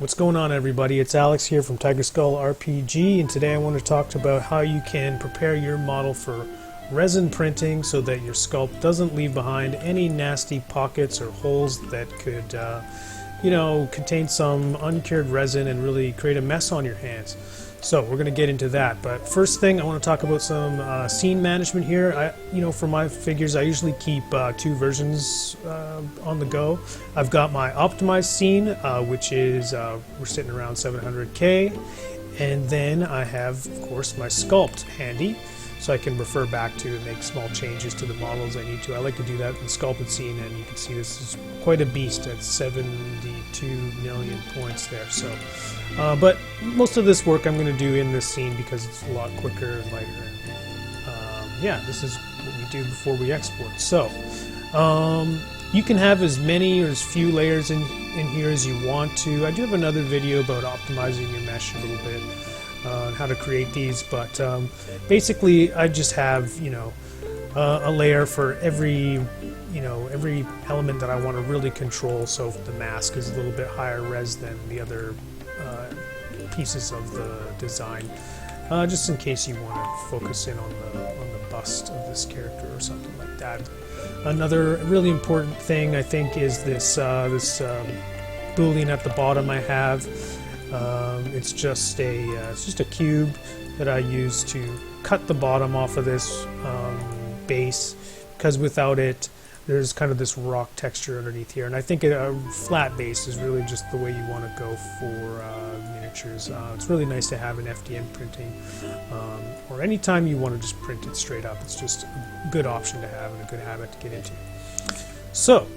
What's going on, everybody? It's Alex here from Tiger Skull RPG, and today I want to talk about how you can prepare your model for resin printing so that your sculpt doesn't leave behind any nasty pockets or holes that could contain some uncured resin and really create a mess on your hands. So we're going to get into that, but first thing I want to talk about some scene management here. For my figures I usually keep two versions on the go. I've got my optimized scene, which is we're sitting around 700K, and then I have, of course, my sculpt handy, so I can refer back to and make small changes to the models I need to. I like to do that in the sculpted scene, and you can see this is quite a beast at 72 million points there. So, but most of this work I'm going to do in this scene because it's a lot quicker and lighter. And yeah, this is what we do before we export. So, you can have as many or as few layers in here as you want to. I do have another video about optimizing your mesh a little bit. How to create these, but basically I just have a layer for every element that I want to really control. So if the mask is a little bit higher res than the other pieces of the design, just in case you want to focus in on the bust of this character or something like that. Another really important thing I think is this boolean at the bottom I have. It's just a cube that I use to cut the bottom off of this base, because without it there's kind of this rock texture underneath here, and I think a flat base is really just the way you want to go for miniatures. It's really nice to have an FDM printing, or anytime you want to just print it straight up. It's just a good option to have and a good habit to get into. So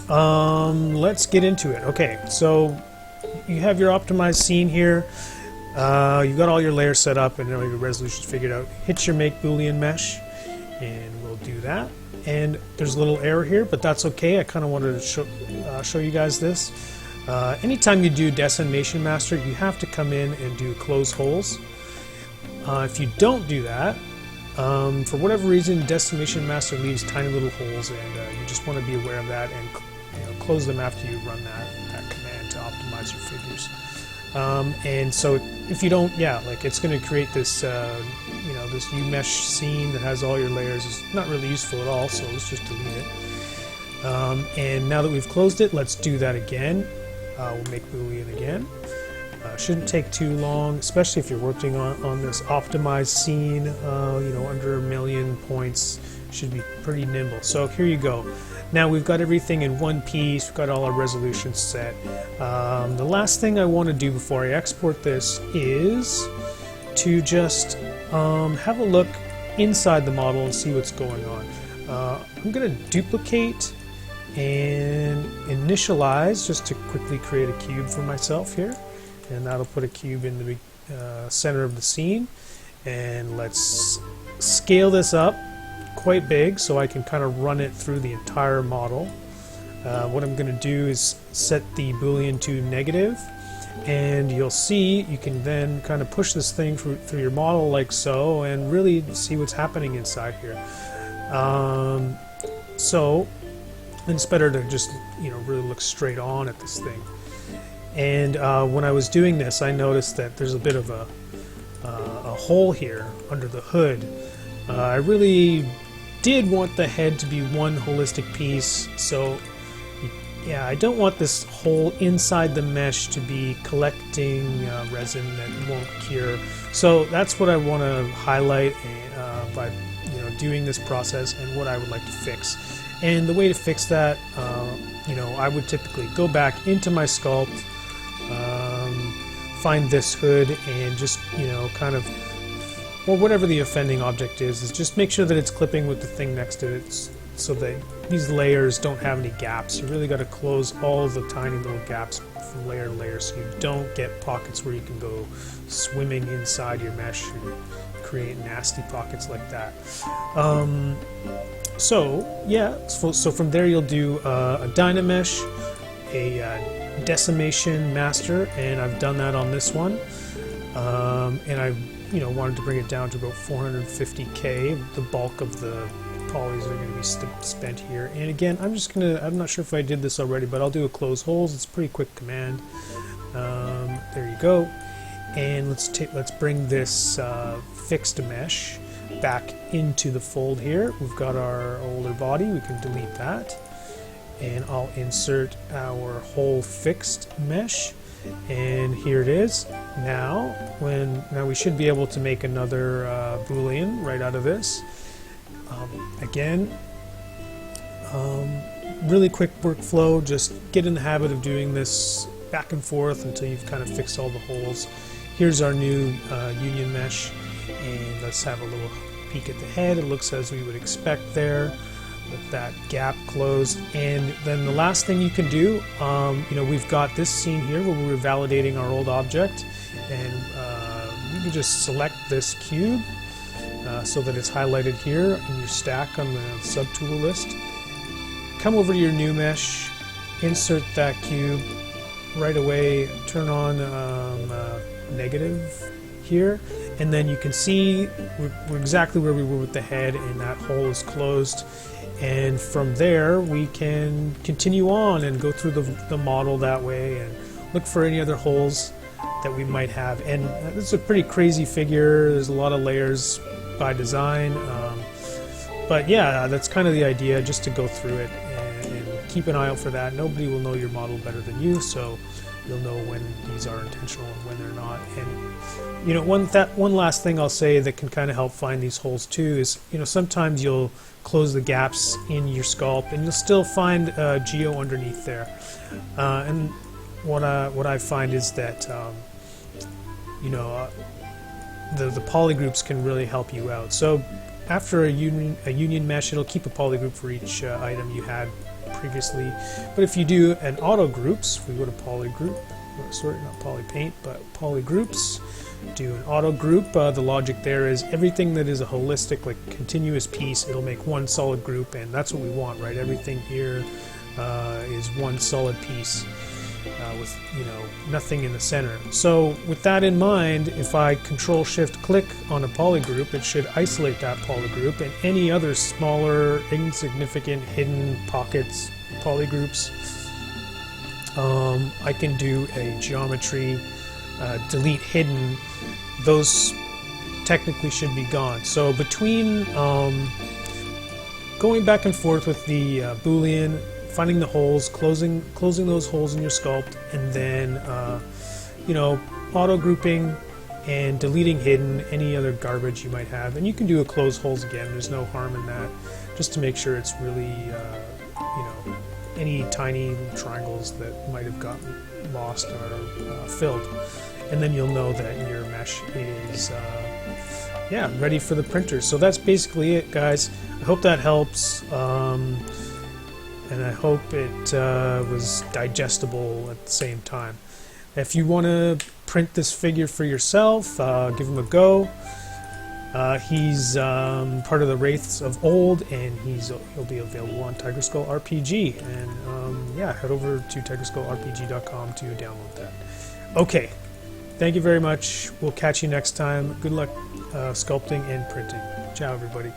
let's get into it. Okay, so you have your optimized scene here. You've got all your layers set up and all your resolutions figured out. Hit your make boolean mesh, and we'll do that. And there's a little error here, but that's okay. I kind of wanted to show you guys this. Anytime you do decimation master, you have to come in and do close holes. If you don't do that, for whatever reason, decimation master leaves tiny little holes, and you just want to be aware of that and close them after you run that command to optimize your figures. And so if you don't, it's going to create this this U-mesh scene that has all your layers. It's not really useful at all, so let's just delete it. And now that we've closed it, let's do that again. We'll make boolean again. Shouldn't take too long, especially if you're working on this optimized scene. Under 1 million points, should be pretty nimble. So here you go. Now we've got everything in one piece. We've got all our resolutions set. The last thing I want to do before I export this is to just have a look inside the model and see what's going on. I'm going to duplicate and initialize just to quickly create a cube for myself here. And that'll put a cube in the center of the scene. And let's scale this up quite big so I can kind of run it through the entire model. What I'm going to do is set the boolean to negative, and you'll see you can then kind of push this thing through your model like so and really see what's happening inside here. And it's better to just really look straight on at this thing. And when I was doing this, I noticed that there's a bit of a hole here under the hood. I really did want the head to be one holistic piece, so yeah, I don't want this hole inside the mesh to be collecting resin that won't cure. So that's what I want to highlight by doing this process, and what I would like to fix. And the way to fix that, I would typically go back into my sculpt, find this hood, and just kind of, or whatever the offending object is just make sure that it's clipping with the thing next to it, so that these layers don't have any gaps. You really got to close all the tiny little gaps from layer to layer, so you don't get pockets where you can go swimming inside your mesh and create nasty pockets like that. So from there you'll do a Dynamesh, a decimation master, and I've done that on this one. And I wanted to bring it down to about 450K, the bulk of the polys are going to be spent here. And again, I'm not sure if I did this already, but I'll do a close holes. It's a pretty quick command. There you go. And let's bring this fixed mesh back into the fold here. We've got our older body. We can delete that. And I'll insert our whole fixed mesh. And here it is. Now we should be able to make another Boolean right out of this. Again, really quick workflow. Just get in the habit of doing this back and forth until you've kind of fixed all the holes. Here's our new union mesh, and let's have a little peek at the head. It looks as we would expect there, with that gap closed. And then the last thing you can do, we've got this scene here where we're validating our old object, and you can just select this cube so that it's highlighted here in your stack on the subtool list. Come over to your new mesh, insert that cube right away, turn on negative here, and then you can see we're exactly where we were with the head, and that hole is closed. And from there we can continue on and go through the model that way and look for any other holes that we might have. And this is a pretty crazy figure. There's a lot of layers by design, but yeah, that's kind of the idea, just to go through it and keep an eye out for that. Nobody will know your model better than you, so you'll know when these are intentional and when they're not. And one last thing I'll say that can kind of help find these holes too is, sometimes you'll close the gaps in your sculpt and you'll still find geo underneath there. And what I find is that the polygroups can really help you out. So after a union mesh, it'll keep a polygroup for each item you had previously. But if you do an auto groups, if we go to polygroup, sorry, not polypaint, but polygroups, do an auto group, the logic there is everything that is a holistic, like continuous piece, it'll make one solid group, and that's what we want, right? Everything here is one solid piece with nothing in the center. So with that in mind, if I Control-Shift-Click on a polygroup, it should isolate that polygroup, and any other smaller, insignificant, hidden pockets polygroups. I can do a geometry delete hidden. Those technically should be gone. So between going back and forth with the Boolean, finding the holes, closing those holes in your sculpt, and then auto grouping and deleting hidden, any other garbage you might have. And you can do a close holes again, there's no harm in that, just to make sure it's really any tiny triangles that might have gotten lost are filled. And then you'll know that your mesh is ready for the printer. So that's basically it, guys. I hope that helps, and I hope it was digestible at the same time. If you want to print this figure for yourself, give him a go. He's part of the Wraiths of Old, and he'll be available on Tiger Skull RPG. And head over to tigerskullrpg.com to download that. Okay, thank you very much. We'll catch you next time. Good luck sculpting and printing. Ciao, everybody.